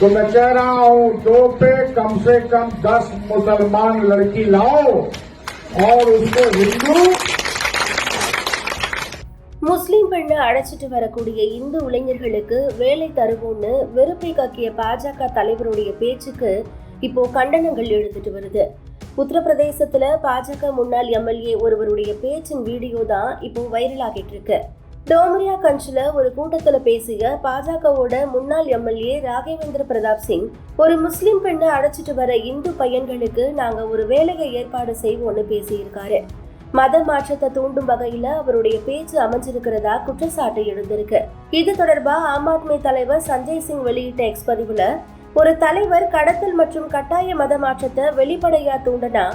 तो मैं कह रहा हूं 2 पे कम से कम 10 मुसलमान लड़की लाओ और उसको हिंदू முஸ்லிம் பெண்ணை அழைச்சிட்டு வரக்கூடிய இந்து இளைஞர்களுக்கு வேலை தருவோம்னு வெறுப்பை கக்கிய பாஜக தலைவருடைய பேச்சுக்கு இப்போ கண்டனங்கள் எழுந்துட்டு வருது. உத்தரப்பிரதேசத்துல பாஜக முன்னாள் எம்எல்ஏ ஒருவருடைய பேச்சின் வீடியோ தான் இப்போ வைரல் ஆகிட்டு இருக்கு. டோமரியா கஞ்சில ஒரு கூட்டத்துல பேசிய பாஜகவோட முன்னாள் எம்எல்ஏ ராகவேந்திர பிரதாப் சிங், ஒரு முஸ்லிம் பெண்ணை அழைச்சிட்டு வர இந்து பையன்களுக்கு நாங்க ஒரு வேலையை ஏற்பாடு செய்வோம்னு பேசியிருக்காரு. மத மாற்றத்தை தூண்டும் வகையில அவருடைய பேச்சு அமைஞ்சிருக்கிறதா குற்றச்சாட்டு எழுந்திருக்கு. இது தொடர்பா ஆம் ஆத்மி தலைவர் சஞ்சய் சிங் வெளியிட்ட எக்ஸ் பதிவுல, ஒரு தலைவர் கடத்தல் மற்றும் கட்டாய மத மாற்றத்தை வெளிப்படையா தூண்டனா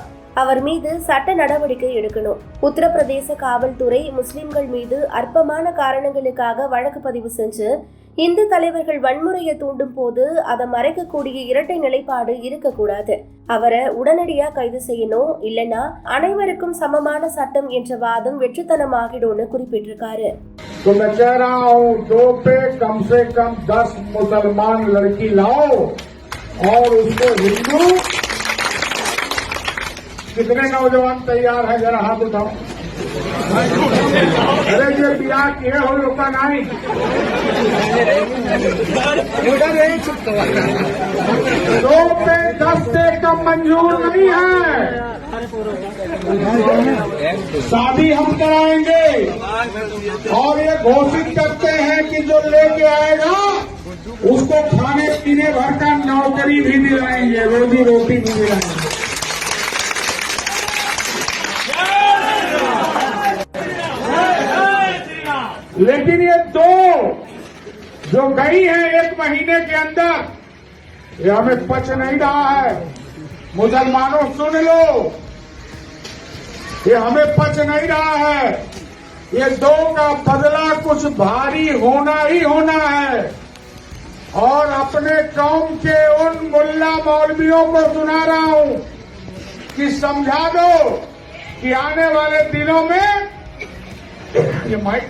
அவர் மீது சட்ட நடவடிக்கை எடுக்கணும். உத்தரப்பிரதேச காவல்துறை முஸ்லிம்கள் மீது அற்பமான காரணங்களுக்காக வழக்கு பதிவு செஞ்சு இந்து தலைவர்கள் வன்முறையை தூண்டும் போது அதை மறைக்கக்கூடிய இரட்டை நிலைப்பாடு இருக்கக்கூடாது. அவரை உடனடியா கைது செய்யணும், இல்லைன்னா அனைவருக்கும் சமமான சட்டம் என்ற வாதம் வெற்றித்தனமாகிடும்னு குறிப்பிட்டிருக்காரு. तो मैं कह रहा हूं 2 पे कम से कम 10 मुसलमान लड़की लाओ और उसको हिंदू। कितने नौजवान तैयार है जरा हाथ उठाओ। अरे ये बियाह किए हो लोग का नहीं 2 पे 10 से कम मंजूर नहीं है। शादी हम कराएंगे और ये घोषित करते हैं कि जो लेके आएगा उसको खाने पीने भर का नौकरी भी दिलाएंगे, रोजी रोटी भी दिलाएंगे। लेकिन ये 2 जो गई है 1 महीने के अंदर, ये हमें पच नहीं रहा है। मुसलमानों सुन लो, ये हमें पच नहीं रहा है। ये 2 का बदला कुछ भारी होना ही होना है। और अपने कौम के उन मुल्ला मौलवियों को सुना रहा हूं कि समझा दो कि आने वाले दिनों में ये माइक